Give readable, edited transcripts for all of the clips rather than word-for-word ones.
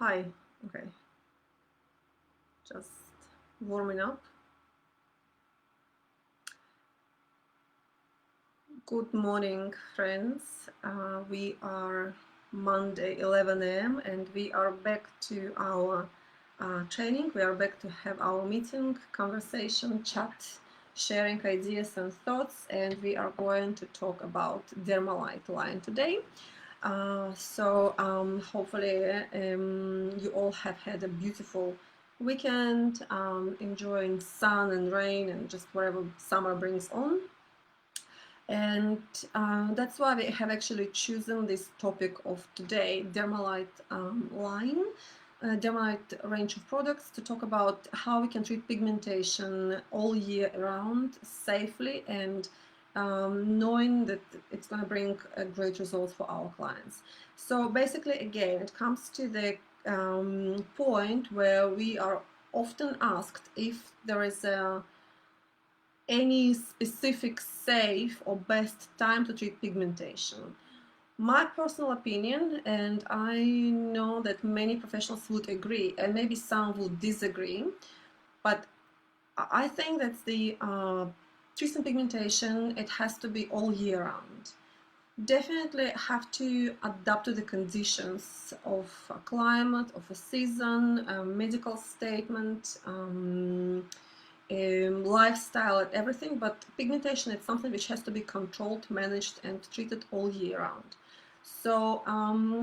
Hi, okay, just warming up. Good morning, friends. We are Monday, 11 a.m., and we are back to our training. We are back to have our meeting, conversation, chat, sharing ideas and thoughts, and we are going to talk about DERMALIGHT line today. Hopefully you all have had a beautiful weekend, enjoying sun and rain and just whatever summer brings on. And that's why we have actually chosen this topic of today, DERMALIGHT line, DERMALIGHT range of products, to talk about how we can treat pigmentation all year round safely and knowing that it's going to bring great results for our clients. So basically, again, it comes to the point where we are often asked if there is any specific safe or best time to treat pigmentation. My personal opinion, and I know that many professionals would agree and maybe some would disagree, but I think that the treatment pigmentation, it has to be all year round. Definitely have to adapt to the conditions of a climate, of a season, a medical statement, lifestyle and everything, but pigmentation is something which has to be controlled, managed and treated all year round. So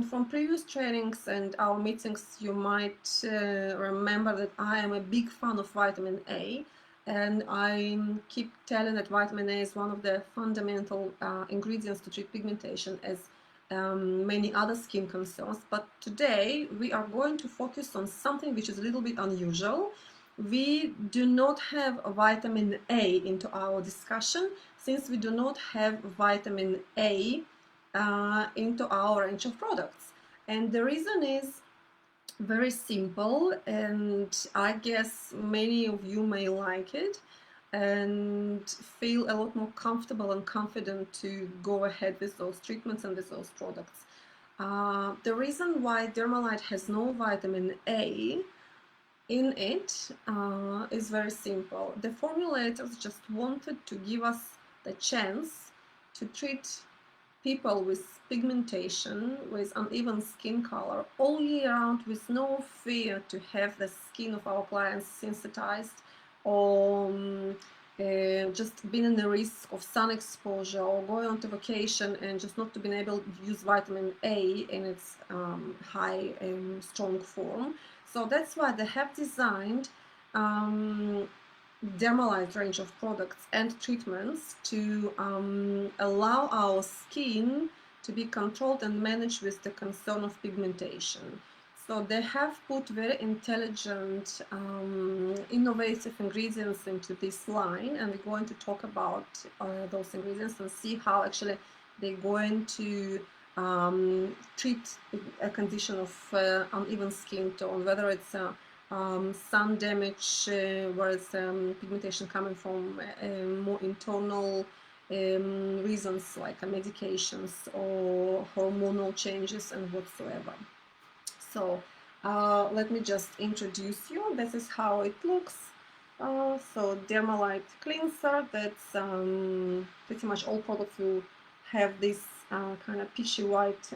from previous trainings and our meetings, you might remember that I am a big fan of vitamin A, and I keep telling that vitamin A is one of the fundamental ingredients to treat pigmentation, as many other skin concerns. But today we are going to focus on something which is a little bit unusual. We do not have vitamin A into our discussion, since we do not have vitamin A into our range of products. And the reason is very simple, and I guess many of you may like it and feel a lot more comfortable and confident to go ahead with those treatments and with those products. The reason why DERMALIGHT has no vitamin A in it is very simple. The formulators just wanted to give us the chance to treat people with pigmentation, with uneven skin color all year round, with no fear to have the skin of our clients sensitized or just being in the risk of sun exposure or going on to vacation and just not to be able to use vitamin A in its high strong form. So that's why they have designed DERMALIGHT range of products and treatments to allow our skin to be controlled and managed with the concern of pigmentation. So they have put very intelligent, innovative ingredients into this line, and we're going to talk about those ingredients and see how actually they're going to treat a condition of uneven skin tone, whether it's sun damage, where it's pigmentation coming from more internal reasons like medications or hormonal changes and whatsoever. So let me just introduce you. This is how it looks. So DERMALIGHT cleanser, that's pretty much all products will have this kind of peachy white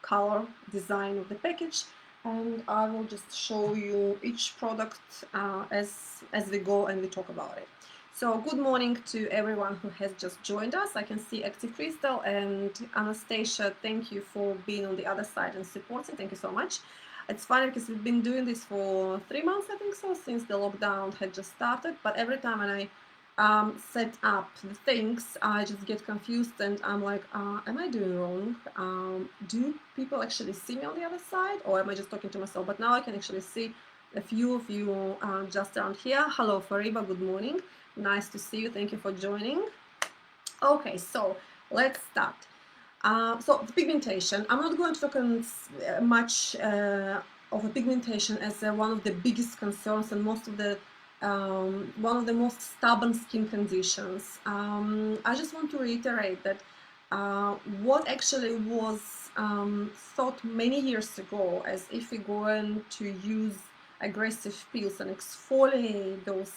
color design of the package, and I will just show you each product as we go and we talk about it. So good morning to everyone who has just joined us. I can see Active Crystal and Anastasia. Thank you for being on the other side and supporting. Thank you so much. It's funny because we've been doing this for 3 months, I think so, since the lockdown had just started. But every time when I set up the things, I just get confused and I'm like, am I doing wrong? Do people actually see me on the other side, or am I just talking to myself? But now I can actually see a few of you just around here. Hello Fariba, good morning. Nice to see you. Thank you for joining. Okay, so let's start. So the pigmentation, I'm not going to talk much of a pigmentation as one of the biggest concerns and one of the most stubborn skin conditions. I just want to reiterate that what actually was thought many years ago as if we're going to use aggressive peels and exfoliate those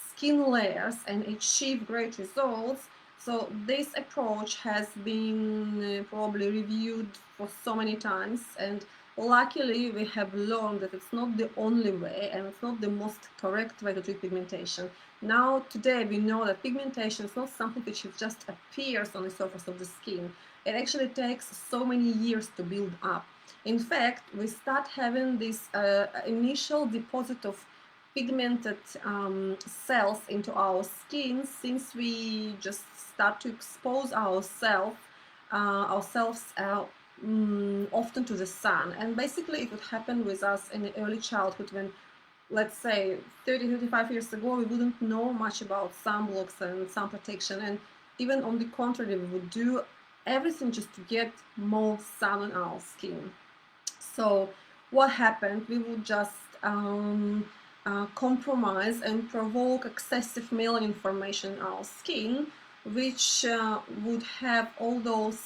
skin layers and achieve great results. So this approach has been probably reviewed for so many times, and luckily we have learned that it's not the only way and it's not the most correct way to treat pigmentation. Now today we know that pigmentation is not something which just appears on the surface of the skin. It actually takes so many years to build up. In fact, we start having this initial deposit of pigmented cells into our skin since we just start to expose ourselves often to the sun. And basically it would happen with us in the early childhood when, let's say, 30-35 years ago, we wouldn't know much about sunblocks and sun protection, and even on the contrary, we would do everything just to get more sun on our skin. So what happened? We would just compromise and provoke excessive melanin formation in our skin, which would have all those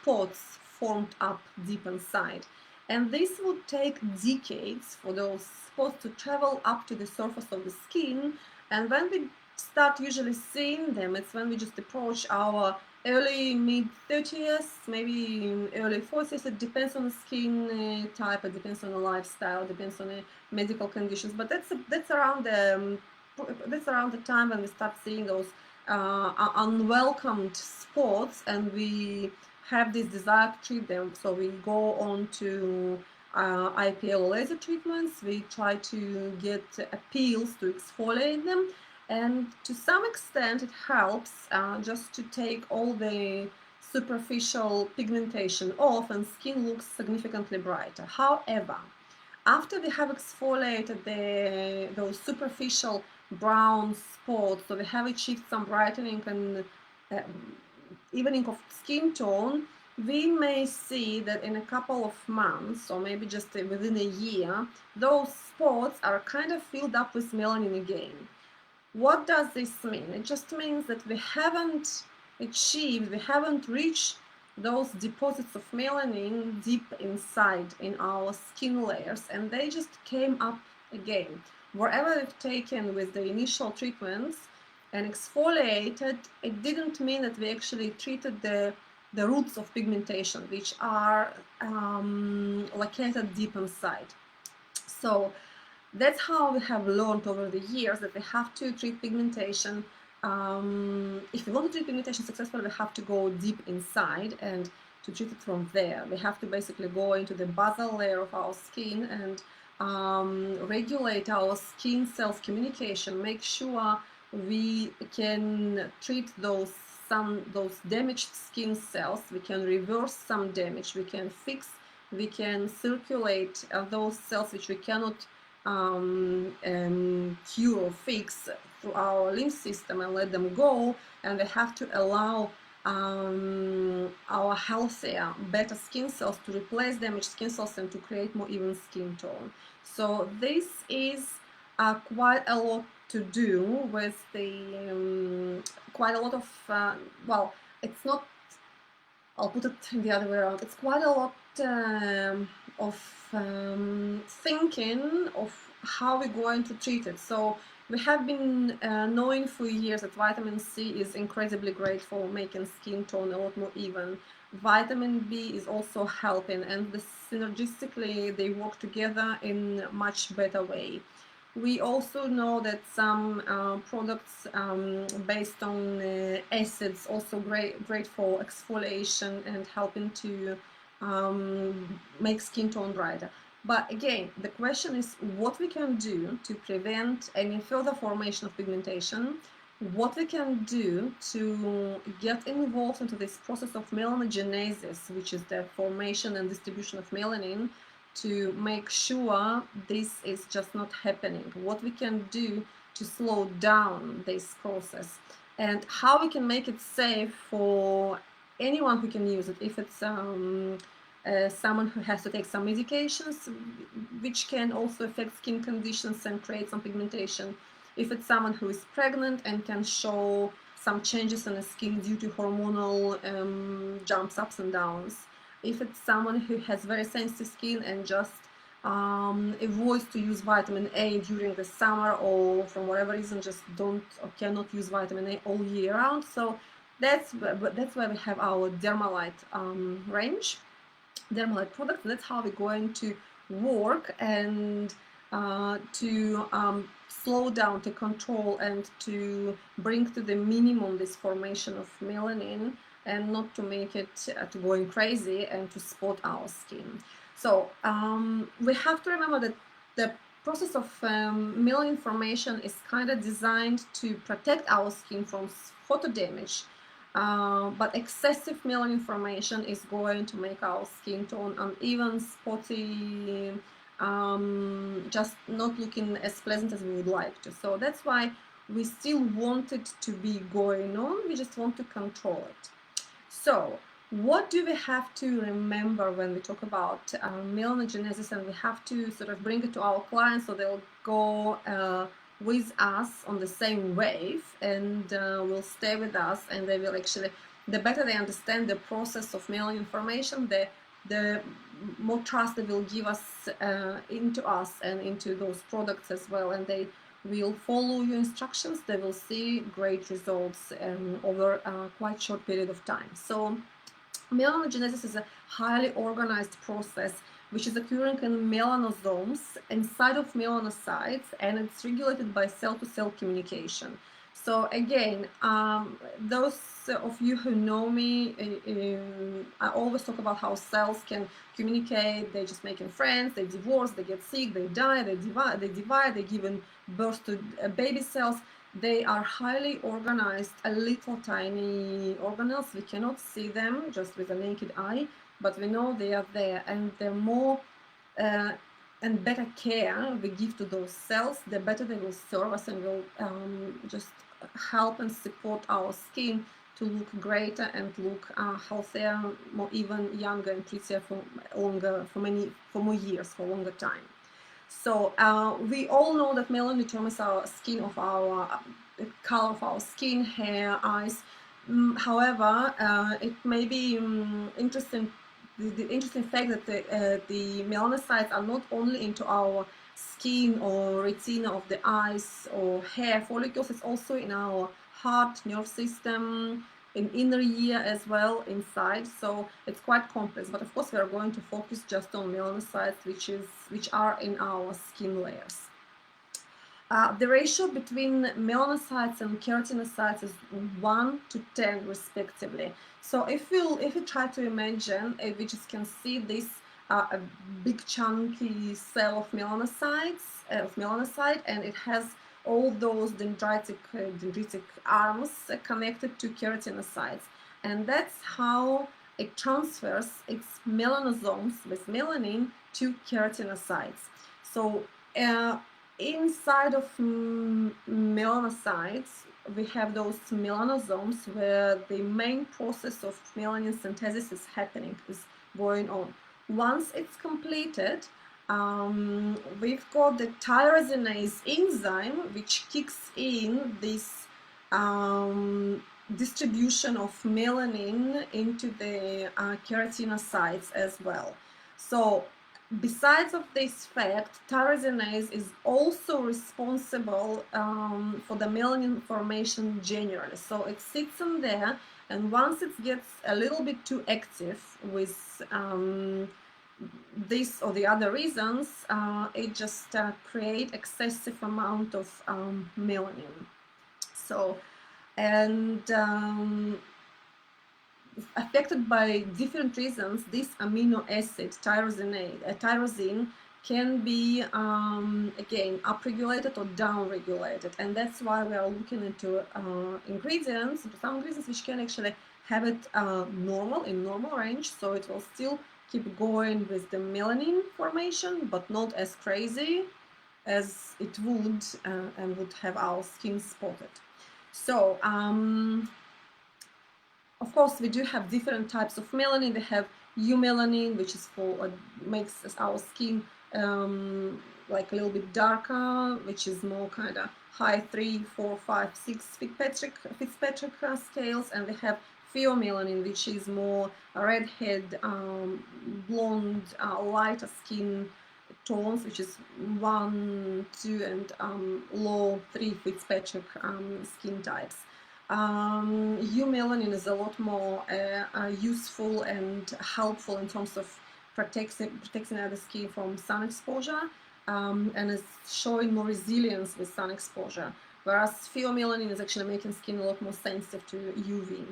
spots formed up deep inside. And this would take decades for those spots to travel up to the surface of the skin. And when we start usually seeing them, it's when we just approach our early mid-30s, maybe early 40s. It depends on the skin type, it depends on the lifestyle, it depends on the medical conditions. But that's around the time when we start seeing those unwelcomed spots, and we have this desire to treat them. So we go on to IPL laser treatments. We try to get peels to exfoliate them, and to some extent it helps just to take all the superficial pigmentation off and skin looks significantly brighter. However, after we have exfoliated those superficial brown spots, so we have achieved some brightening and evening of skin tone, we may see that in a couple of months, or maybe just within a year, those spots are kind of filled up with melanin again. What does this mean? It just means that we haven't reached those deposits of melanin deep inside in our skin layers, and they just came up again. Wherever we've taken with the initial treatments and exfoliated, it didn't mean that we actually treated the roots of pigmentation, which are located deep inside. So that's how we have learned over the years that we have to treat pigmentation. If we want to treat pigmentation successfully, we have to go deep inside, and to treat it from there, we have to basically go into the basal layer of our skin and regulate our skin cells communication, make sure we can treat those damaged skin cells, we can reverse some damage, we can fix, we can circulate those cells which we cannot cure or fix through our lymph system and let them go, and we have to allow our healthier, better skin cells to replace damaged skin cells and to create more even skin tone. So this is quite a lot to do with the quite a lot of well, it's not, I'll put it the other way around, it's quite a lot of thinking of how we're going to treat it. So we have been knowing for years that vitamin C is incredibly great for making skin tone a lot more even. Vitamin B is also helping, and synergistically they work together in a much better way. We also know that some products based on acids also great for exfoliation and helping to make skin tone brighter. But again, the question is what we can do to prevent any further formation of pigmentation, what we can do to get involved into this process of melanogenesis, which is the formation and distribution of melanin, to make sure this is just not happening, what we can do to slow down this process, and how we can make it safe for anyone who can use it. If it's someone who has to take some medications, which can also affect skin conditions and create some pigmentation. If it's someone who is pregnant and can show some changes in the skin due to hormonal jumps, ups and downs. if it's someone who has very sensitive skin and just avoids to use vitamin A during the summer, or from whatever reason just don't or cannot use vitamin A all year round. So that's why we have our DERMALIGHT range, DERMALIGHT products. And that's how we're going to work and to slow down, to control, and to bring to the minimum this formation of melanin, and not to make it to going crazy and to spot our skin. So we have to remember that the process of melanin formation is kind of designed to protect our skin from photo damage. But excessive melanin formation is going to make our skin tone uneven, spotty, just not looking as pleasant as we would like to. So that's why we still want it to be going on, we just want to control it. So what do we have to remember when we talk about melanogenesis, and we have to sort of bring it to our clients so they'll go with us on the same wave, and will stay with us, and they will actually, the better they understand the process of melanin formation, the more trust they will give us into us and into those products as well, and they will follow your instructions. They will see great results over a quite short period of time. So melanogenesis is a highly organized process which is occurring in melanosomes inside of melanocytes, and it's regulated by cell-to-cell communication. So again, those of you who know me, I always talk about how cells can communicate. They're just making friends, they divorce, they get sick, they die, they divide, they give birth to baby cells. They are highly organized, a little tiny organelles. We cannot see them just with a naked eye, but we know they are there, and the more and better care we give to those cells, the better they will serve us and will just help and support our skin to look greater and look healthier, more even, younger, and prettier for longer, for more years, for longer time. So we all know that melanin determines our skin of our color of our skin, hair, eyes. However, it may be interesting. The interesting fact that the melanocytes are not only into our skin or retina of the eyes or hair follicles, it's also in our heart, nerve system, in inner ear as well, inside. So it's quite complex, but of course we are going to focus just on melanocytes, which are in our skin layers. The ratio between melanocytes and keratinocytes is 1 to 10 respectively. So if you try to imagine, we just can see this a big chunky cell of melanocyte, and it has all those dendritic arms connected to keratinocytes, and that's how it transfers its melanosomes with melanin to keratinocytes. So inside of melanocytes, we have those melanosomes where the main process of melanin synthesis is going on. Once it's completed, we've got the tyrosinase enzyme, which kicks in this distribution of melanin into the keratinocytes as well. So besides of this fact, tyrosinase is also responsible for the melanin formation generally. So it sits in there, and once it gets a little bit too active with this or the other reasons, it just creates excessive amount of melanin. So, and affected by different reasons, this amino acid, tyrosine, can be again upregulated or downregulated, and that's why we are looking into ingredients, some ingredients which can actually have it in normal range, so it will still keep going with the melanin formation, but not as crazy as it would and would have our skin spotted. So of course, we do have different types of melanin. We have eumelanin, which is makes our skin like a little bit darker, which is more kind of high 3, 4, 5, 6 Fitzpatrick scales, and we have pheomelanin, which is more redhead, blonde, lighter skin tones, which is 1, 2, and low 3 Fitzpatrick skin types. Eumelanin is a lot more useful and helpful in terms of protecting the skin from sun exposure, and is showing more resilience with sun exposure, whereas pheomelanin is actually making skin a lot more sensitive to UV.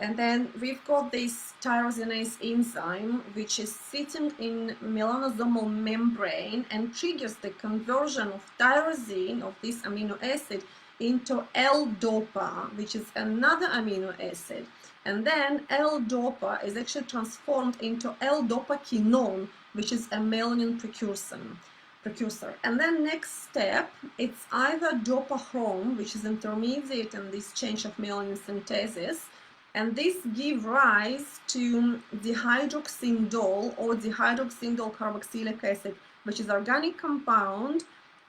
And then we've got this tyrosinase enzyme, which is sitting in melanosomal membrane and triggers the conversion of tyrosine, of this amino acid, into L-DOPA, which is another amino acid. And then L-DOPA is actually transformed into L-DOPA-quinone, which is a melanin precursor. And then next step, it's either dopachrome, which is intermediate in this change of melanin synthesis, and this gives rise to dihydroxindole or dihydroxindole carboxylic acid, which is organic compound,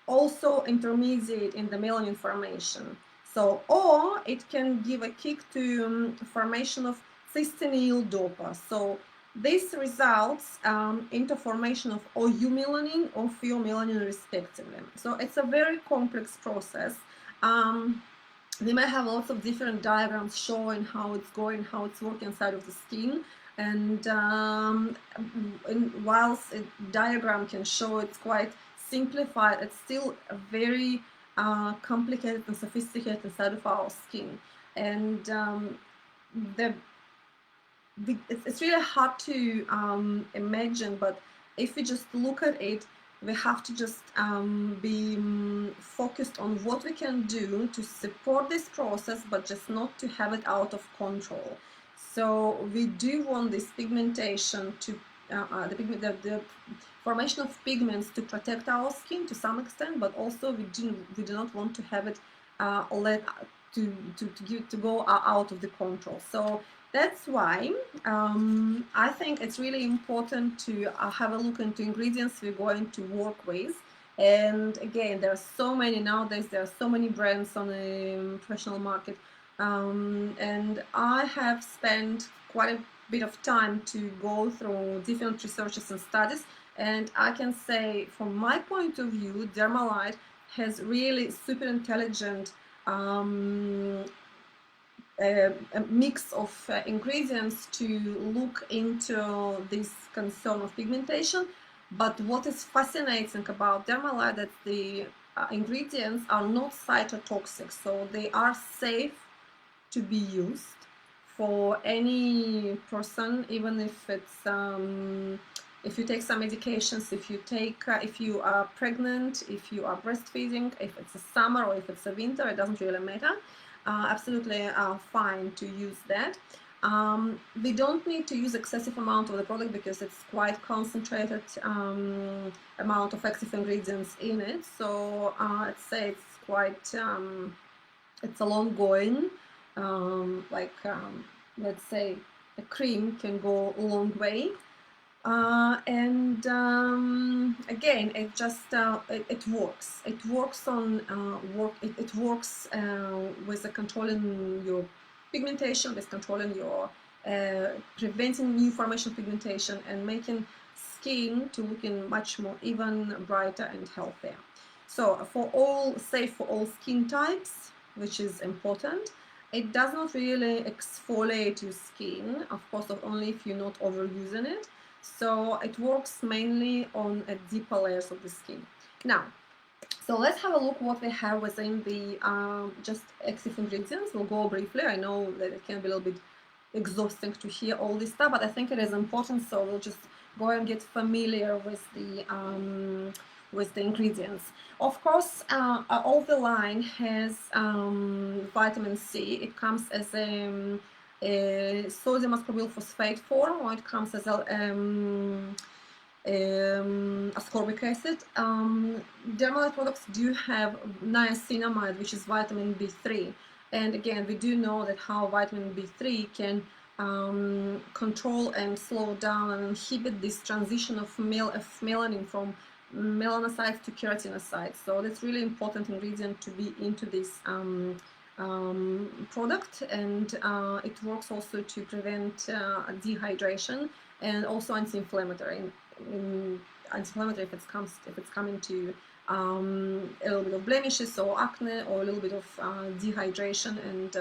also intermediate in the melanin formation. So, or it can give a kick to formation of cystenyl dopa. So this results into formation of or eumelanin or pheomelanin respectively. So it's a very complex process. We may have lots of different diagrams showing how it's going, how it's working inside of the skin. And whilst a diagram can show it's quite simplified, it's still a very complicated and sophisticated inside of our skin. And it's really hard to imagine, but if we just look at it, we have to just be focused on what we can do to support this process, but just not to have it out of control. So we do want this pigmentation to, the formation of pigments to protect our skin to some extent, but also we do not want to have it to go out of the control. So that's why I think it's really important to have a look into ingredients we're going to work with. And again, there are so many nowadays, there are so many brands on the professional market. And I have spent quite a bit of time to go through different researches and studies. And I can say, from my point of view, DERMALIGHT has really super intelligent a mix of ingredients to look into this concern of pigmentation. But what is fascinating about DERMALIGHT that the ingredients are not cytotoxic, so they are safe to be used for any person, even if it's if you take some medications, if you are pregnant, if you are breastfeeding, if it's a summer or if it's a winter, it doesn't really matter. Absolutely fine to use that. We don't need to use excessive amount of the product because it's quite concentrated amount of active ingredients in it. So I'd say it's quite it's a long going. Let's say a cream can go a long way. And again, it just it works. It works on It works with controlling your pigmentation, with controlling your preventing new formation of pigmentation, and making skin to looking much more even, brighter, and healthier. So safe for all skin types, which is important. It does not really exfoliate your skin, of course, only if you're not overusing it. So it works mainly on deeper layers of the skin. Now, so let's have a look what we have within the just active ingredients. We'll go briefly. I know that it can be a little bit exhausting to hear all this stuff, but I think it is important, so we'll just go and get familiar with the ingredients. Of course, all the line has vitamin C. It comes as a sodium ascorbyl phosphate form, or it comes as ascorbic acid. DERMALIGHT products do have niacinamide, which is vitamin B3, and again, we do know that how vitamin B3 can control and slow down and inhibit this transition of melanin from melanocytes to keratinocytes. So that's really important ingredient to be into this product, and it works also to prevent dehydration, and also anti-inflammatory. Anti-inflammatory if it's coming to a little bit of blemishes or acne, or a little bit of dehydration and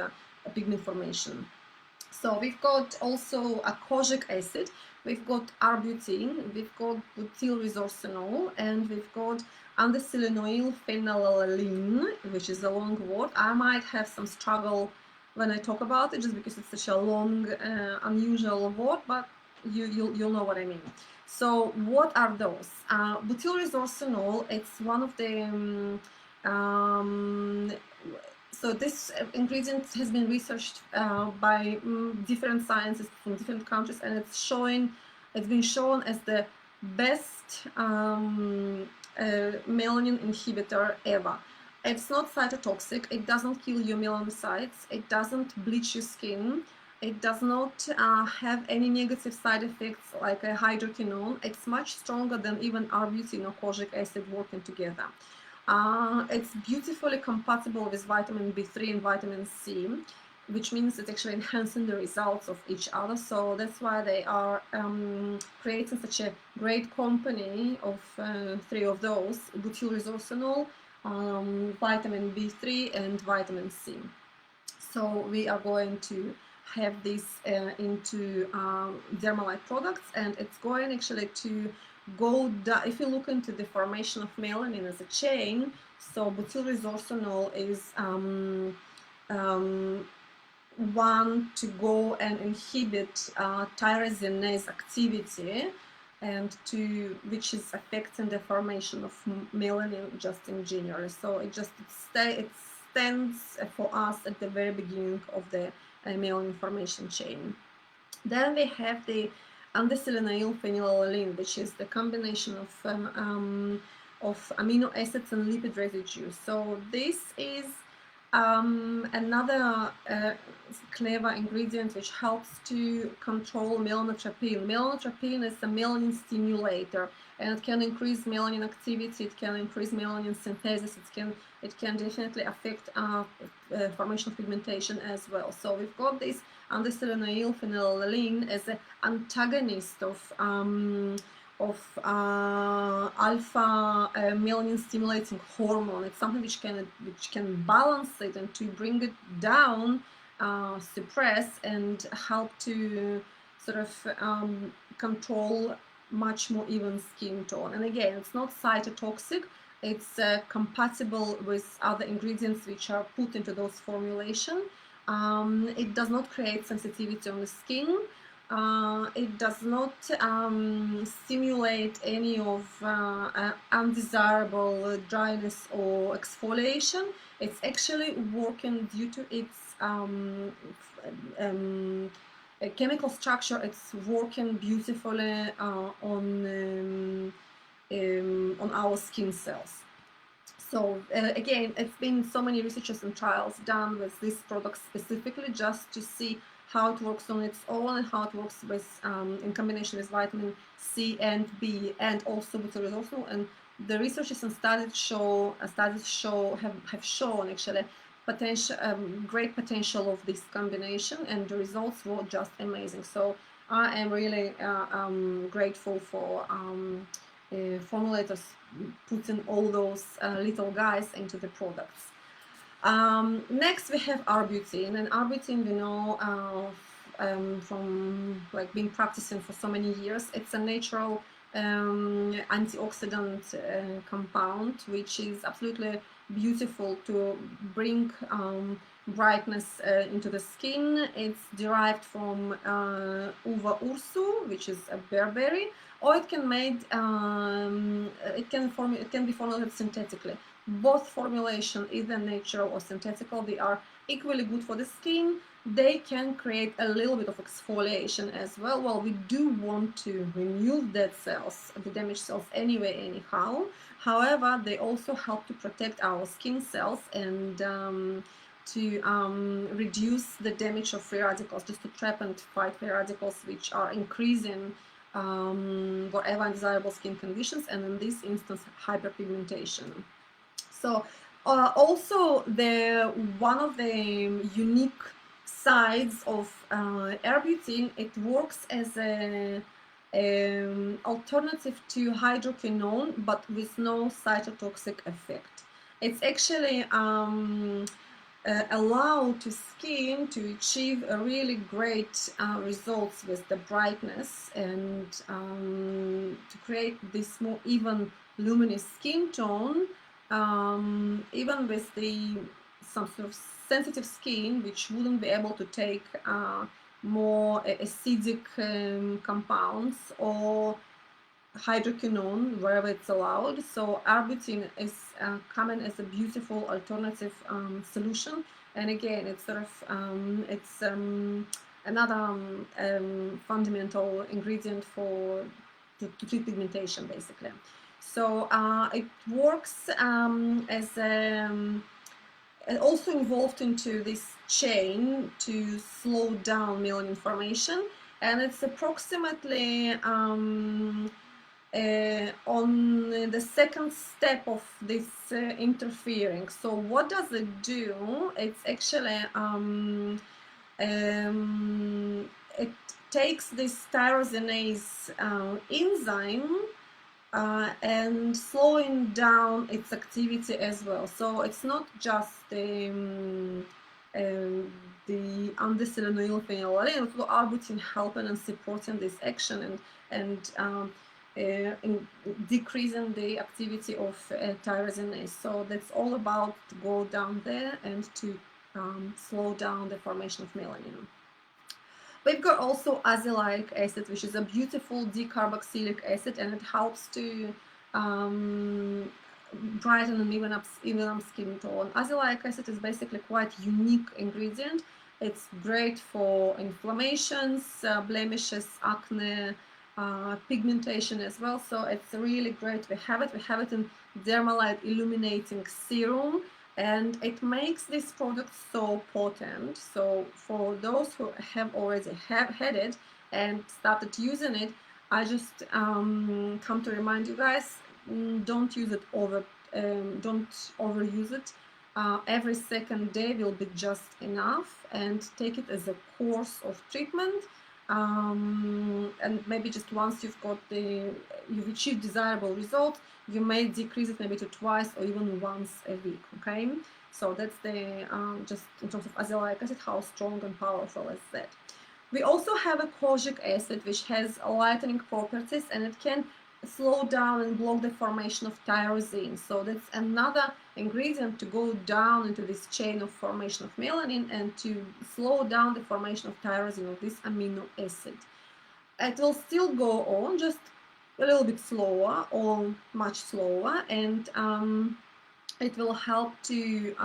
pigment formation. So we've got also a kojic acid, we've got arbutin, we've got butylresorcinol, and we've got andesylenoyl phenylalanine, which is a long word. I might have some struggle when I talk about it, just because it's such a long, unusual word, but you'll know what I mean. So what are those? Butylresorcinol, it's one of the so this ingredient has been researched by different scientists from different countries, and it's been shown as the best melanin inhibitor ever. It's not cytotoxic, it doesn't kill your melanocytes, it doesn't bleach your skin, it does not have any negative side effects like a hydroquinone. It's much stronger than even arbutin or kojic acid working together. It's beautifully compatible with vitamin B3 and vitamin C, which means it's actually enhancing the results of each other. So that's why they are creating such a great company of three of those: butylresorcinol, vitamin B3, and vitamin C. So we are going to have this into DERMALIGHT products, and it's going actually to go down. If you look into the formation of melanin as a chain, so butylresorcinol is one to go and inhibit tyrosinase activity, and which is affecting the formation of melanin just in general. So it stands for us at the very beginning of the melanin formation chain. Then we have the andesylenoyl phenylalanine, which is the combination of amino acids and lipid residues. So this is another clever ingredient which helps to control melanotropin. Melanotropin is a melanin stimulator, and it can increase melanin activity, it can increase melanin synthesis, it can definitely affect formation of pigmentation as well. So we've got this andesylenoyl phenylalanine as an antagonist of alpha melanin stimulating hormone. It's something which can balance it and to bring it down, suppress, and help to sort of control much more even skin tone. And again, it's not cytotoxic, it's compatible with other ingredients which are put into those formulation. It does not create sensitivity on the skin. It does not stimulate any of undesirable dryness or exfoliation. It's actually working due to its chemical structure. It's working beautifully on our skin cells. So again, it's been so many researches and trials done with this product specifically just to see how it works on its own and how it works with in combination with vitamin C and B, and also with the resorcinol. And the researches and studies have shown actually great potential of this combination, and the results were just amazing. So I am really grateful for formulators putting all those little guys into the products. Next we have arbutin, and arbutin we know from like being practicing for so many years. It's a natural antioxidant compound which is absolutely beautiful to bring brightness into the skin. It's derived from uva ursu, which is a bearberry, or it can be formulated synthetically. Both formulation, either natural or synthetical, they are equally good for the skin. They can create a little bit of exfoliation as well. Well, we do want to remove dead cells, the damaged cells anyway, anyhow. However, they also help to protect our skin cells and to reduce the damage of free radicals, just to trap and fight free radicals which are increasing whatever undesirable skin conditions, and in this instance hyperpigmentation. So Also, one of the unique sides of arbutin, it works as a alternative to hydroquinone, but with no cytotoxic effect. It's actually allow to skin to achieve a really great results with the brightness and to create this more even luminous skin tone, even with the some sort of sensitive skin which wouldn't be able to take more acidic compounds or hydroquinone wherever it's allowed. So arbutin is coming as a beautiful alternative solution. And again, it's sort of another fundamental ingredient for to treat pigmentation, basically. So it works as also involved into this chain to slow down melanin formation, and it's approximately on the second step of this interfering. So what does it do? It's actually it takes this tyrosinase enzyme and slowing down its activity as well. So it's not just the anthocyanonyl phenylalanine, also arbutin helping and supporting this action and decreasing the activity of tyrosinase. So that's all about to go down there and to slow down the formation of melanin. We've got also azelaic acid, which is a beautiful decarboxylic acid, and it helps to brighten and even up skin tone. Azelaic acid is basically quite unique ingredient. It's great for inflammations, blemishes, acne, pigmentation as well. So it's really great. We have it in DERMALIGHT illuminating serum, and it makes this product so potent. So for those who have already had it and started using it, I just come to remind you guys, don't use it don't overuse it. Every second day will be just enough, and take it as a course of treatment. And maybe just once you've achieved desirable results, you may decrease it maybe to twice or even once a week. Okay, so that's the just in terms of azelaic acid, how strong and powerful is that. We also have a kojic acid, which has lightening properties, and it can slow down and block the formation of tyrosine. So that's another ingredient to go down into this chain of formation of melanin and to slow down the formation of tyrosine, of this amino acid. It will still go on, just a little bit slower or much slower, and it will help to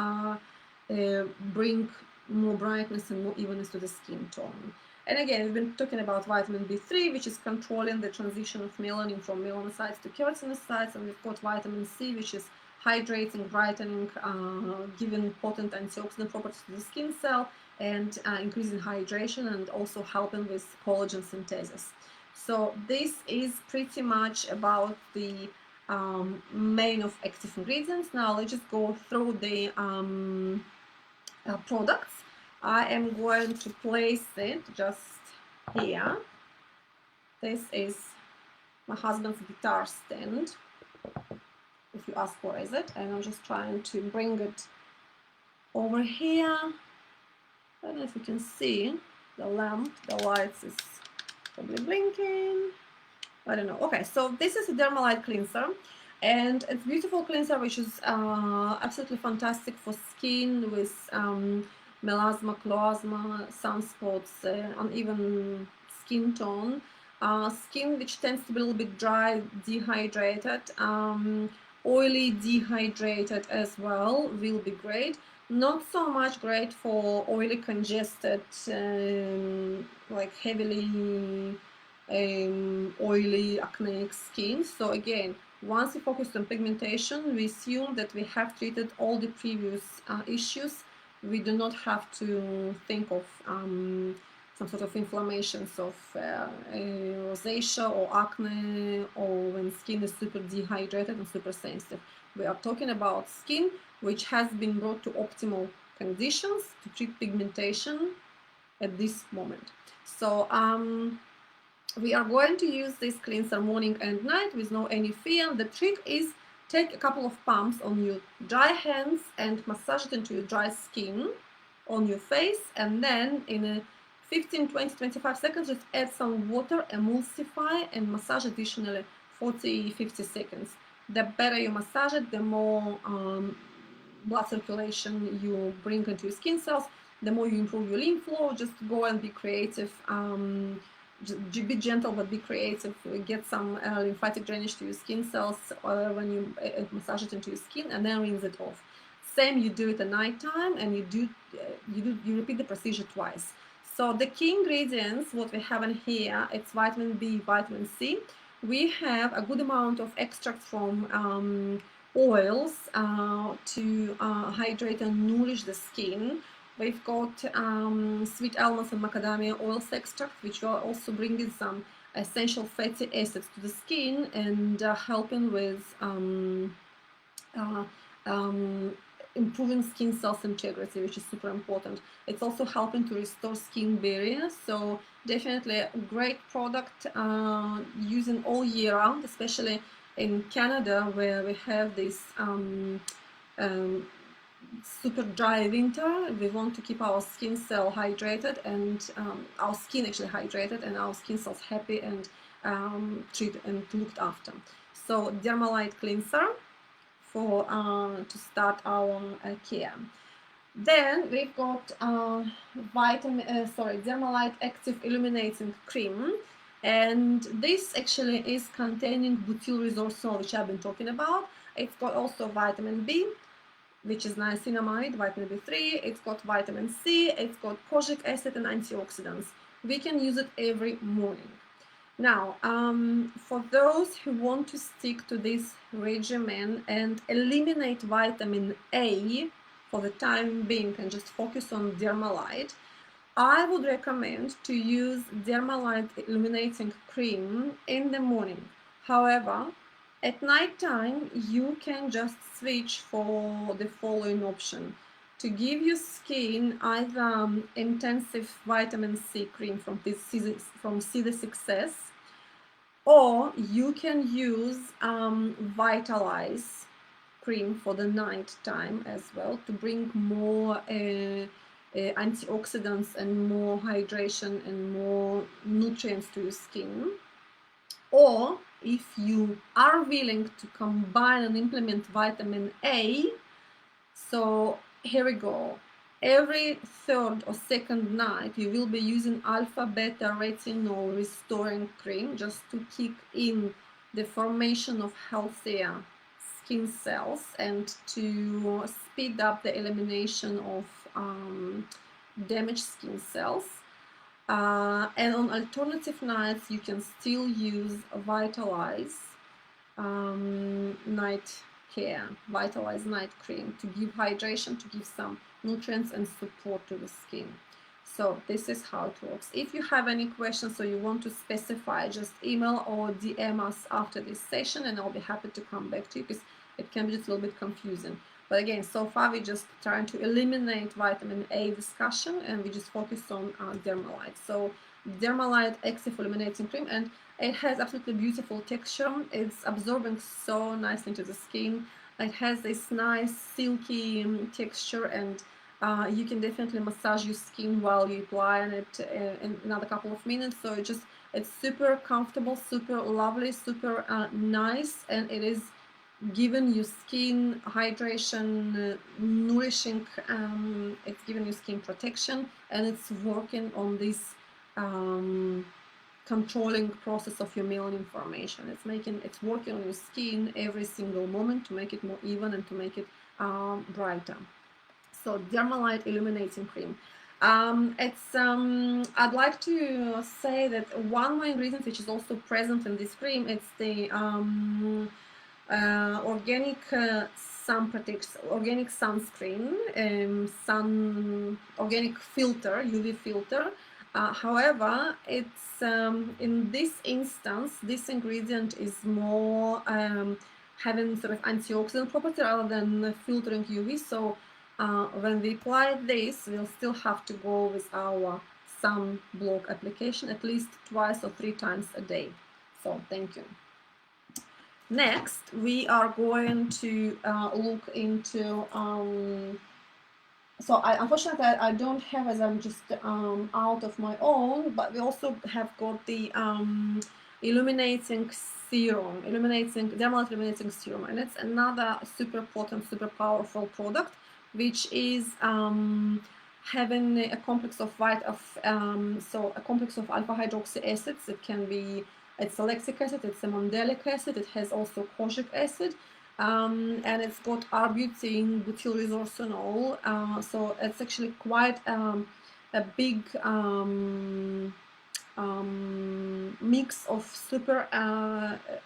bring more brightness and more evenness to the skin tone. And again, we've been talking about vitamin B3, which is controlling the transition of melanin from melanocytes to keratinocytes, and we've got vitamin C, which is hydrating, brightening, giving potent antioxidant properties to the skin cell, and increasing hydration, and also helping with collagen synthesis. So this is pretty much about the main of active ingredients. Now let's just go through the products. I am going to place it just here. This is my husband's guitar stand, if you ask what is it, and I'm just trying to bring it over here. I don't know if you can see the lamp, the lights is probably blinking. I don't know. Okay, so this is a DERMALIGHT cleanser, and it's a beautiful cleanser which is absolutely fantastic for skin with melasma, chloasma, sunspots, uneven skin tone, skin which tends to be a little bit dry, dehydrated, oily, dehydrated as well will be great. Not so much great for oily, congested, like heavily oily, acneic skin. So again, once we focus on pigmentation, we assume that we have treated all the previous issues. We do not have to think of some sort of inflammations of rosacea or acne, or when skin is super dehydrated and super sensitive. We are talking about skin which has been brought to optimal conditions to treat pigmentation at this moment. So we are going to use this cleanser morning and night with no any fear. The trick is take a couple of pumps on your dry hands and massage it into your dry skin on your face, and then in a 15, 20, 25 seconds just add some water, emulsify, and massage additionally 40, 50 seconds. The better you massage it, the more blood circulation you bring into your skin cells, the more you improve your lymph flow. Just go and be creative. Be gentle, but be creative. Get some lymphatic drainage to your skin cells when you massage it into your skin, and then rinse it off. Same, you do it at night time, and you repeat the procedure twice. So the key ingredients, what we have in here, it's vitamin B, vitamin C. We have a good amount of extract from oils to hydrate and nourish the skin. We've got sweet almonds and macadamia oils extract, which will also bring in some essential fatty acids to the skin and helping with improving skin cells integrity, which is super important. It's also helping to restore skin barrier, so definitely a great product using all year round, especially in Canada where we have this super dry winter. We want to keep our skin cell hydrated and our skin actually hydrated and our skin cells happy and treated and looked after. So DERMALIGHT cleanser for to start our care. Then we've got DERMALIGHT Active Illuminating Cream, and this actually is containing butyl resorption, which I've been talking about. It's got also vitamin B, which is niacinamide, vitamin B3, it's got vitamin C, it's got kojic acid and antioxidants. We can use it every morning. Now, for those who want to stick to this regimen and eliminate vitamin A for the time being and just focus on DERMALIGHT, I would recommend to use DERMALIGHT Illuminating Cream in the morning. However, at night time, you can just switch for the following option. To give your skin either intensive vitamin C cream from See the Success, or you can use Vitalize cream for the night time as well to bring more antioxidants and more hydration and more nutrients to your skin. Or if you are willing to combine and implement vitamin A, so here we go. Every third or second night you will be using alpha beta retinol restoring cream just to kick in the formation of healthier skin cells and to speed up the elimination of damaged skin cells. And on alternative nights you can still use Vitalize night care, Vitalize night cream to give hydration, to give some nutrients and support to the skin. So this is how it works. If you have any questions or you want to specify, just email or DM us after this session and I'll be happy to come back to you, because it can be just a little bit confusing. But again, so far we're just trying to eliminate vitamin A discussion and we just focus on DERMALIGHT. So DERMALIGHT Active Illuminating Cream, and it has absolutely beautiful texture. It's absorbing so nicely into the skin. It has this nice silky texture, and you can definitely massage your skin while you apply it in another couple of minutes. So it's super comfortable, super lovely, super nice, and it is giving your skin hydration, nourishing, it's giving your skin protection, and it's working on this controlling process of your melanin formation. It's working on your skin every single moment to make it more even and to make it brighter. So DERMALIGHT Illuminating Cream. I'd like to say that one more ingredient which is also present in this cream, it's the organic sunscreen, organic filter, UV filter. However, it's in this instance, this ingredient is more having sort of antioxidant property rather than filtering UV. So when we apply this, we'll still have to go with our sunblock application at least twice or 3 times a day. So thank you. Next, we are going to look into so unfortunately I don't have, as I'm just out of my own, but we also have got the illuminating dermal illuminating serum, and it's another super potent, super powerful product, which is having a complex of so a complex of alpha hydroxy acids. It can be, it's a lactic acid, it's a mandelic acid, it has also kojic acid. And it's got arbutin, butylresorcinol, so it's actually quite a big mix of super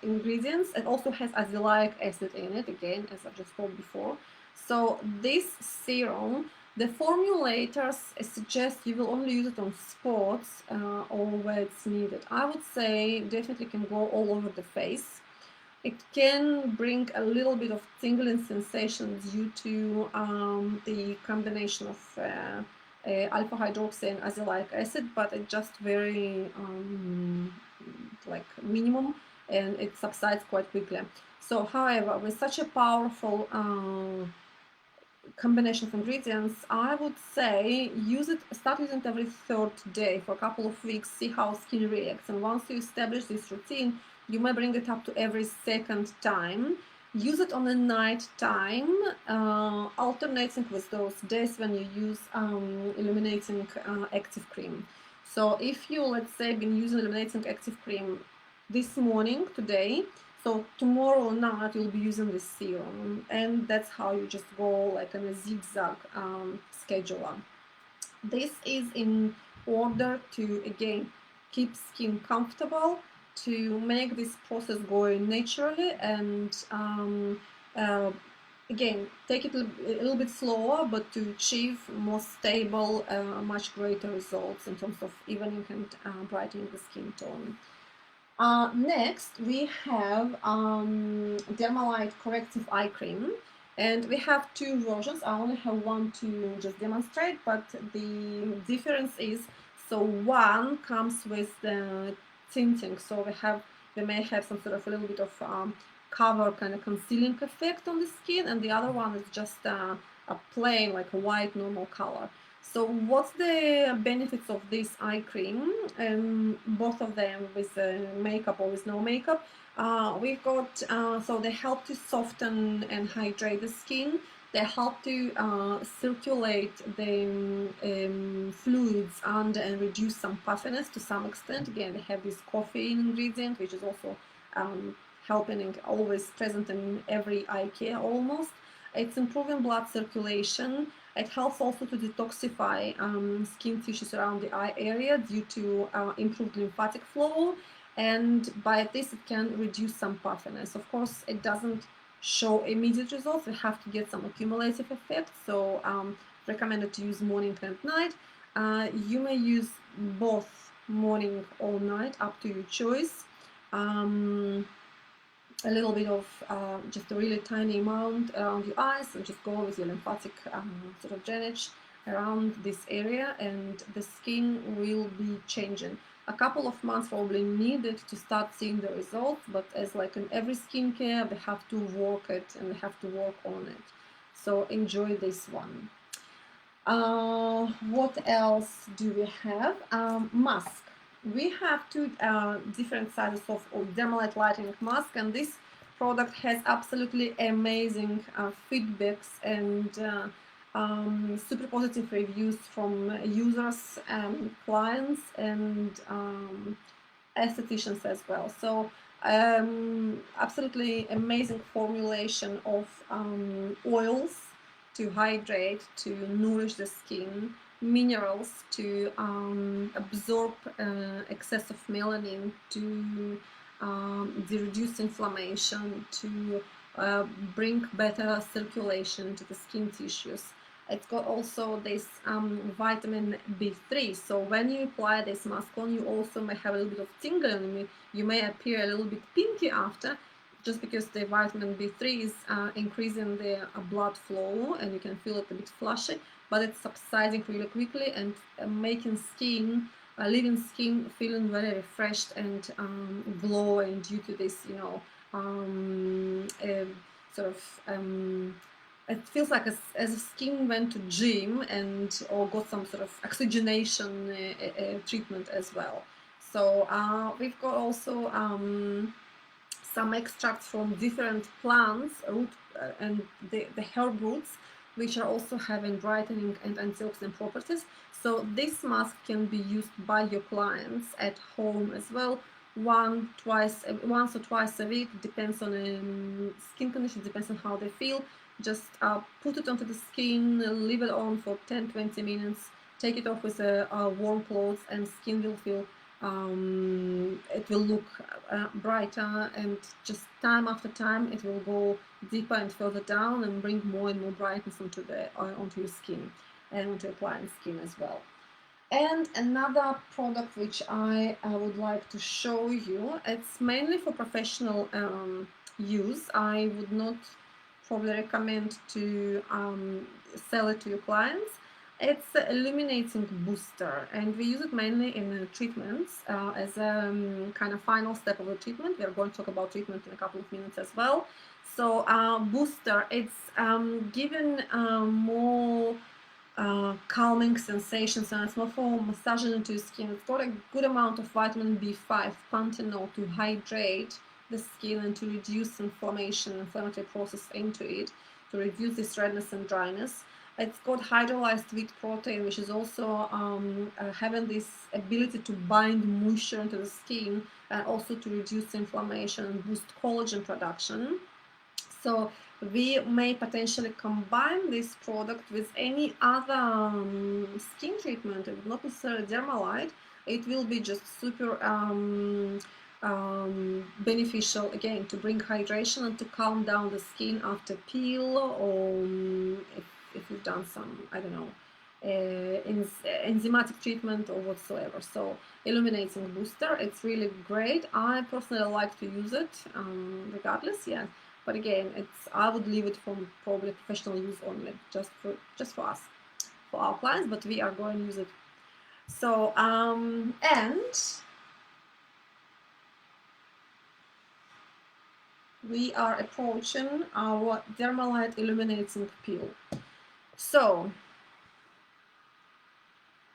ingredients. It also has azelaic acid in it, again, as I just told before. So this serum, the formulators suggest you will only use it on spots or where it's needed. I would say definitely can go all over the face. It can bring a little bit of tingling sensation due to the combination of alpha hydroxy and azelaic acid, but it's just very like minimum, and it subsides quite quickly. So, however, with such a powerful combination of ingredients, I would say start using it every 3rd day for a couple of weeks, see how skin reacts, and once you establish this routine, you may bring it up to every 2nd time. Use it on the night time, alternating with those days when you use illuminating active cream. So if you, let's say, been using illuminating active cream this morning, today, so tomorrow night you'll be using this serum, and that's how you just go like in a zigzag scheduler. This is in order to, again, keep skin comfortable, to make this process going naturally, and again, take it a little bit slower, but to achieve more stable, much greater results in terms of evening and brightening the skin tone. Next, we have DERMALIGHT Corrective Eye Cream, and we have 2 versions. I only have one to just demonstrate, but the difference is, so one comes with the tinting, so we may have some sort of a little bit of cover, kind of concealing effect on the skin, and the other one is just a plain, like a white normal color. So what's the benefits of this eye cream? Both of them with makeup or with no makeup. We've got, so they help to soften and hydrate the skin. They help to circulate the fluids and reduce some puffiness to some extent. Again, they have this caffeine ingredient, which is also helping, always present in every eye care almost. It's improving blood circulation. It helps also to detoxify skin tissues around the eye area due to improved lymphatic flow, and by this it can reduce some puffiness. Of course, it doesn't show immediate results. We have to get some accumulative effect, so recommended to use morning and night. You may use both morning or night, up to your choice. A little bit of just a really tiny amount around your eyes, and just go with your lymphatic sort of drainage around this area, and the skin will be changing. A couple of months probably needed to start seeing the results, but as like in every skincare, they have to work it and they have to work on it. So enjoy this one. What else do we have? Mask. We have 2 different sizes of DERMALIGHT lightening mask, and this product has absolutely amazing feedbacks and super positive reviews from users, clients, and aestheticians as well. So absolutely amazing formulation of oils to hydrate, to nourish the skin, minerals to absorb excess of melanin, to reduce inflammation, to bring better circulation to the skin tissues. It's got also this vitamin B3. So when you apply this mask on, you also may have a little bit of tingling. You may appear a little bit pinky after, just because the vitamin B3 is increasing the blood flow, and you can feel it a bit flushy, but it's subsiding really quickly and making skin, living skin, feeling very refreshed and glowing due to this, you know, sort of it feels like as if skin went to gym and or got some sort of oxygenation treatment as well. So we've got also some extracts from different plants, root and the herb roots, which are also having brightening and antioxidant properties. So this mask can be used by your clients at home as well, once or twice a week, depends on skin condition, depends on how they feel. Just put it onto the skin, leave it on for 10-20 minutes, take it off with warm clothes, and skin will feel it will look brighter, and just time after time it will go deeper and further down and bring more and more brightness onto your skin and onto your client's skin as well. And another product which I would like to show you, it's mainly for professional use. I would not probably recommend to sell it to your clients. It's an illuminating booster, and we use it mainly in treatments as a kind of final step of the treatment. We are going to talk about treatment in a couple of minutes as well. So booster, it's given more calming sensations, and it's more for massaging into your skin. It's got a good amount of vitamin B5 panthenol to hydrate the skin and to reduce inflammatory process into it, to reduce this redness and dryness. It's got hydrolyzed wheat protein, which is also having this ability to bind moisture into the skin and also to reduce inflammation and boost collagen production. So we may potentially combine this product with any other skin treatment. It would not necessarily Dermalight. It will be just super beneficial, again, to bring hydration and to calm down the skin after peel, or if you've done some, I don't know, enzymatic treatment or whatsoever. So illuminating booster, it's really great. I personally like to use it regardless, yeah. But again, I would leave it for probably professional use only, just for us, for our clients. But we are going to use it. So and we are approaching our Dermalight Illuminating Peel. So,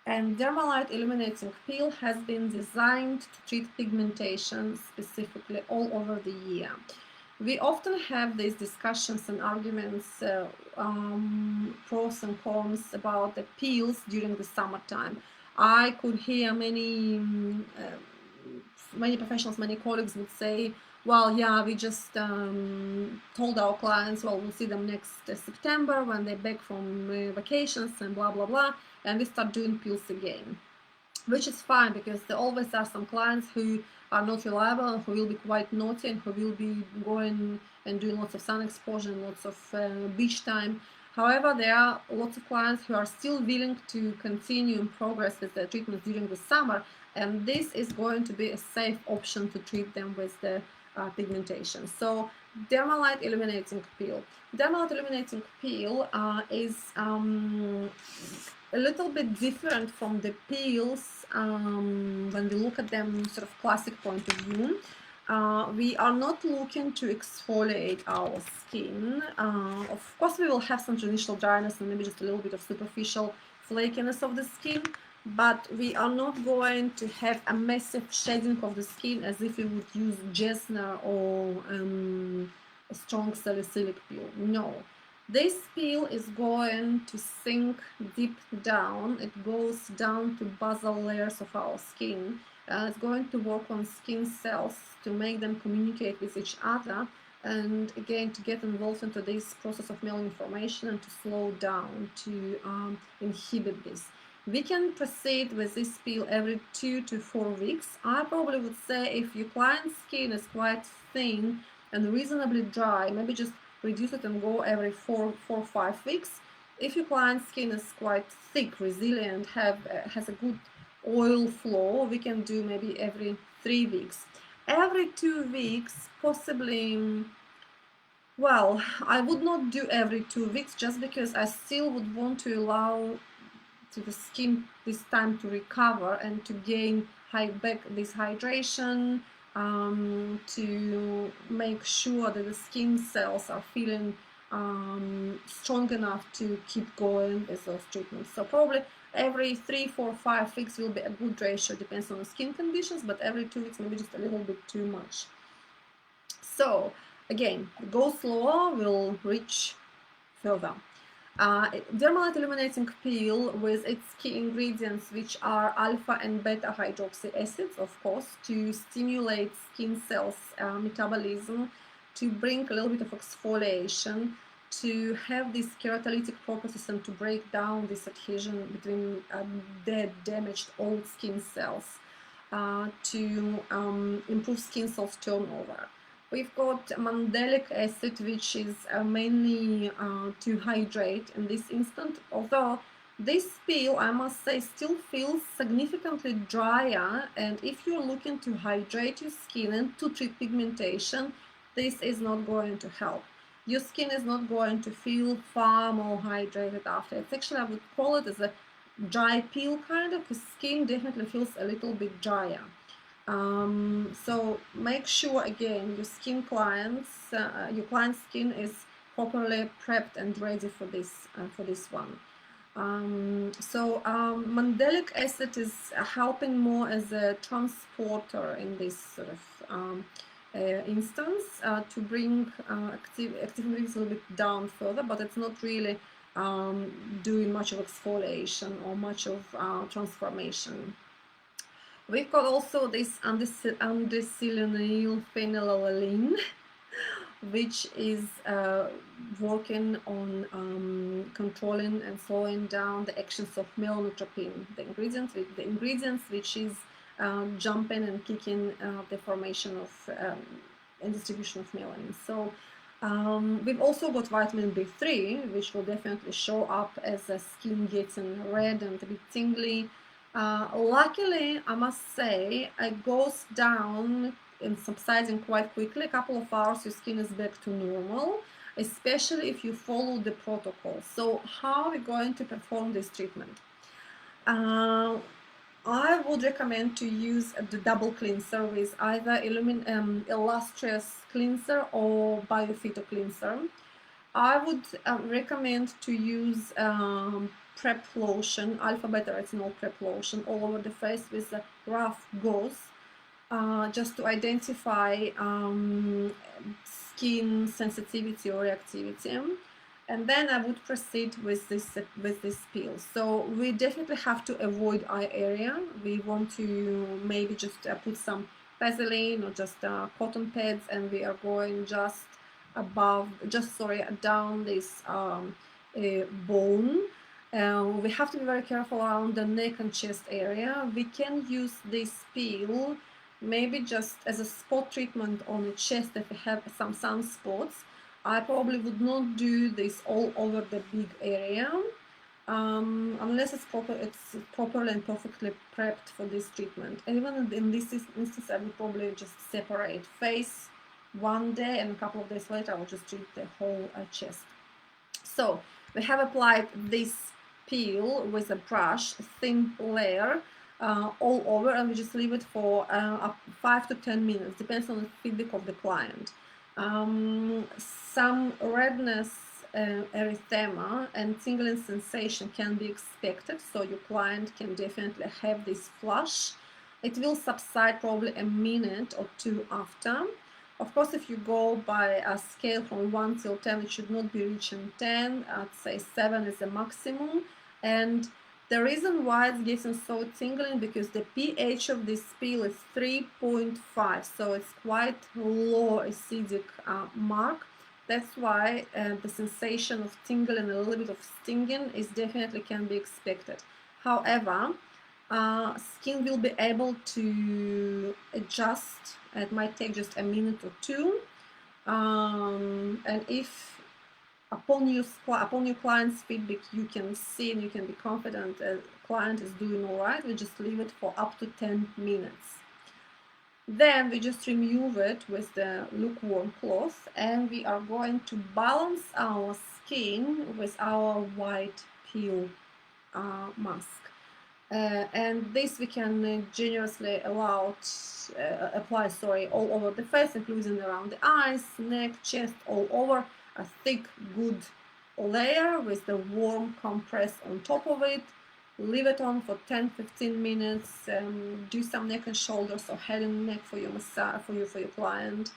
and Dermalight Illuminating Peel has been designed to treat pigmentation specifically all over the year. We often have these discussions and arguments, pros and cons about the peels during the summertime. I could hear many professionals, many colleagues would say, well, yeah, we just told our clients, well, we'll see them next September when they're back from vacations and blah, blah, blah, and we start doing peels again. Which is fine, because there always are some clients who are not reliable and who will be quite naughty and who will be going and doing lots of sun exposure and lots of beach time. However, there are lots of clients who are still willing to continue and progress with the treatment during the summer, and this is going to be a safe option to treat them with the pigmentation. So Dermalight Illuminating Peel. Dermalight Illuminating Peel is a little bit different from the peels when we look at them sort of classic point of view. We are not looking to exfoliate our skin. Of course, we will have some transitional dryness and maybe just a little bit of superficial flakiness of the skin, but we are not going to have a massive shedding of the skin as if we would use Jesner or a strong salicylic peel. No. This peel is going to sink deep down. It goes down to basal layers of our skin. It's going to work on skin cells to make them communicate with each other, and again to get involved into this process of malinformation and to slow down, to inhibit this. We can proceed with this peel every 2 to 4 weeks. I probably would say if your client's skin is quite thin and reasonably dry, maybe just reduce it and go every 4 or 5 weeks. If your client's skin is quite thick, resilient, has a good oil flow, we can do maybe every 3 weeks. Every 2 weeks, possibly. Well, I would not do every 2 weeks just because I still would want to allow to the skin this time to recover and to gain back this hydration, to make sure that the skin cells are feeling strong enough to keep going with those treatments. So probably every 3, 4, 5 weeks will be a good ratio, depends on the skin conditions, but every 2 weeks maybe just a little bit too much. So again, go slower, will reach further. Dermalite illuminating peel with its key ingredients, which are alpha and beta hydroxy acids, of course, to stimulate skin cells metabolism, to bring a little bit of exfoliation, to have these keratolytic properties and to break down this adhesion between dead, damaged old skin cells, to improve skin cells turnover. We've got mandelic acid, which is mainly to hydrate in this instant, although this peel, I must say, still feels significantly drier, and if you're looking to hydrate your skin and to treat pigmentation, this is not going to help. Your skin is not going to feel far more hydrated after. It's actually, I would call it as a dry peel kind of, because skin definitely feels a little bit drier. So make sure again your client's skin is properly prepped and ready for this one. Mandelic acid is helping more as a transporter in this sort of instance, to bring activity a little bit down further, but it's not really doing much of exfoliation or much of transformation. We've got also this androsilonyl phenylalanine, which is working on controlling and slowing down the actions of melanotropin, the ingredients which is jumping and kicking the formation of and distribution of melanin. So we've also got vitamin B3, which will definitely show up as the skin getting red and a bit tingly. Luckily, I must say, it goes down and subsiding quite quickly. A couple of hours, your skin is back to normal, especially if you follow the protocol. So how are we going to perform this treatment? I would recommend to use the double cleanser with either Illustrious cleanser or Biophyto cleanser. I would recommend to use prep lotion, alpha beta retinol prep lotion all over the face with a rough gauze, just to identify skin sensitivity or reactivity. And then I would proceed with this peel. So we definitely have to avoid eye area. We want to maybe just put some Vaseline or just cotton pads, and we are going down this bone. We have to be very careful around the neck and chest area. We can use this peel maybe just as a spot treatment on the chest if we have some sunspots. I probably would not do this all over the big area unless it's properly and perfectly prepped for this treatment. And even in this instance, I would probably just separate face one day, and a couple of days later I will just treat the whole chest. So we have applied this peel with a brush, a thin layer all over, and we just leave it for 5 to 10 minutes, depends on the feedback of the client. Some redness, erythema and tingling sensation can be expected, so your client can definitely have this flush. It will subside probably a minute or two after. Of course, if you go by a scale from 1 till 10, it should not be reaching 10. I'd say 7 is the maximum. And the reason why it's getting so tingling, because the pH of this peel is 3.5, so it's quite low acidic mark. That's why the sensation of tingling and a little bit of stinging is definitely can be expected. However, skin will be able to adjust. It might take just a minute or two, and if upon your client's feedback, you can see and you can be confident that the client is doing all right. We just leave it for up to 10 minutes. Then we just remove it with the lukewarm cloth, and we are going to balance our skin with our white peel mask. And this we can generously apply all over the face, including around the eyes, neck, chest, all over. A thick, good layer with the warm compress on top of it. Leave it on for 10-15 minutes. Do some neck and shoulders or head and neck for your massage, for your client.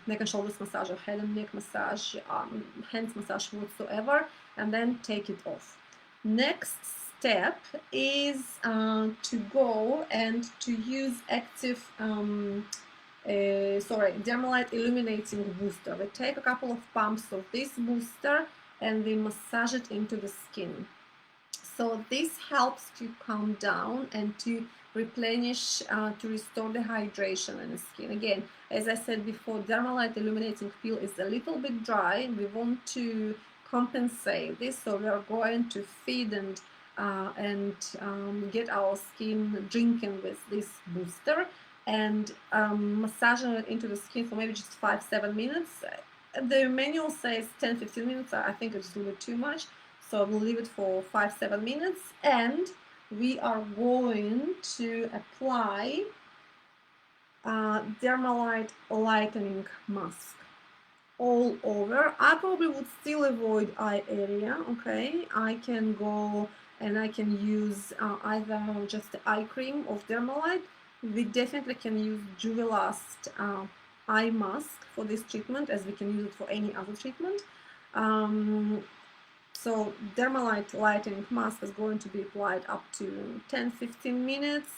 Neck and shoulders massage or head and neck massage, hands massage, whatsoever, and then take it off. Next step is to go and to use active Dermalight illuminating booster. We take a couple of pumps of this booster and we massage it into the skin. So this helps to calm down and to replenish, to restore the hydration in the skin. Again, as I said before, Dermalight illuminating peel is a little bit dry. We want to compensate this, so we are going to feed and get our skin drinking with this booster and massaging it into the skin for maybe just 5-7 minutes. The manual says 10-15 minutes. I think it's a little bit too much, so we'll leave it for 5-7 minutes, and we are going to apply Dermalight lightening mask all over. I probably would still avoid eye area. Okay, I can go and I can use either just the eye cream of Dermalight. We definitely can use Juvelast eye mask for this treatment, as we can use it for any other treatment. So Dermalight lightening mask is going to be applied up to 10-15 minutes.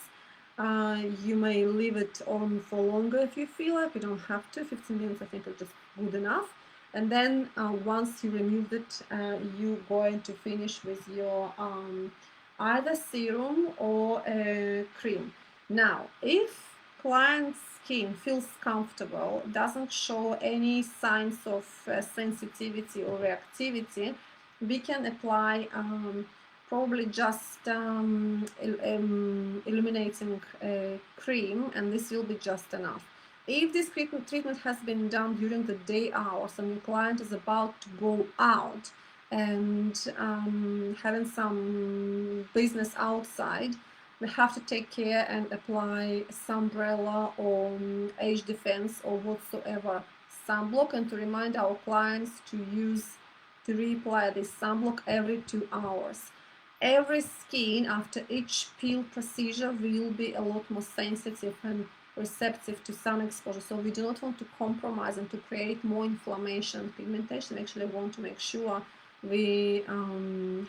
You may leave it on for longer if you feel like. You don't have to. 15 minutes I think is just good enough. And then once you remove it, you're going to finish with your either serum or cream. Now, if client's skin feels comfortable, doesn't show any signs of sensitivity or reactivity, we can apply probably just illuminating cream, and this will be just enough. If this treatment has been done during the day hours and your client is about to go out and having some business outside, we have to take care and apply sunbrella or age defense or whatsoever sunblock, and to remind our clients to reapply this sunblock every 2 hours. Every skin after each peel procedure will be a lot more sensitive and receptive to sun exposure, so we do not want to compromise and to create more inflammation and pigmentation. We actually want to make sure we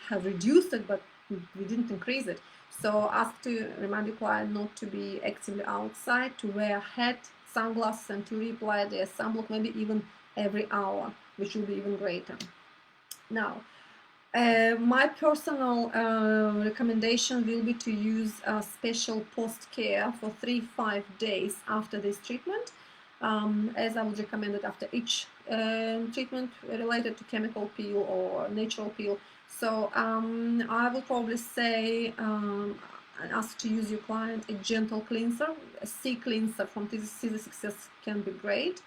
have reduced it, but we didn't increase it. So ask to remind your client not to be actively outside, to wear a hat, sunglasses, and to reapply their sunblock maybe even every hour, which will be even greater. Now, my personal recommendation will be to use a special post-care for 3-5 days after this treatment, as I would recommend it after each treatment related to chemical peel or natural peel. So I would probably say ask to use your client a gentle cleanser. A C cleanser from Caesar Success can be great.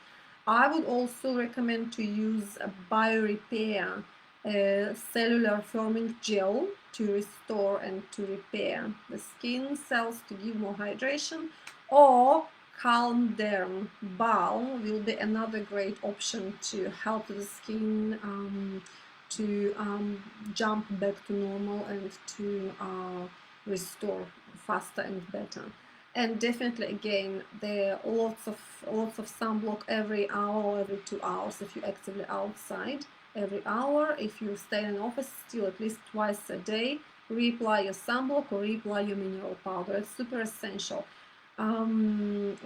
I would also recommend to use a BioRepair cellular firming gel to restore and to repair the skin cells to give more hydration, or Calm Derm balm will be another great option to help the skin to jump back to normal and to restore faster and better. And definitely, again, there are lots of sunblock every hour or every 2 hours if you're actively outside. Every hour, if you stay in office, still at least twice a day, reapply your sunblock or reapply your mineral powder. It's super essential.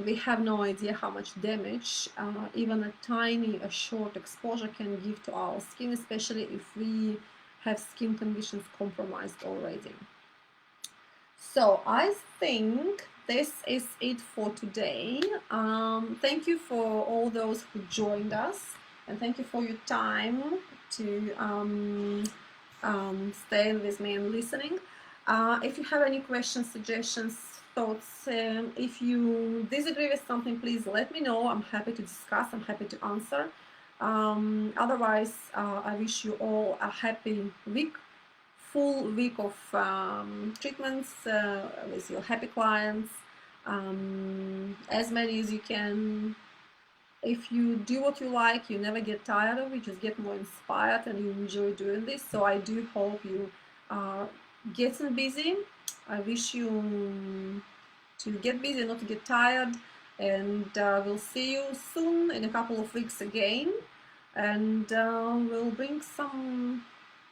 We have no idea how much damage even a short exposure can give to our skin, especially if we have skin conditions compromised already. So I think this is it for today. Thank you for all those who joined us, and thank you for your time to staying with me and listening. If you have any questions, suggestions, thoughts, if you disagree with something, please let me know. I'm happy to discuss, I'm happy to answer. Otherwise, I wish you all a happy week, full week of treatments with your happy clients, as many as you can. If you do what you like, you never get tired of it, you just get more inspired and you enjoy doing this. So I do hope you are getting busy. I wish you to get busy, not to get tired. And we'll see you soon in a couple of weeks again. And we'll bring some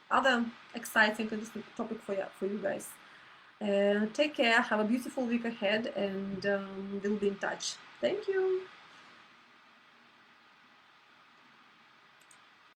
other exciting topic for you guys. Take care, have a beautiful week ahead, and we'll be in touch. Thank you.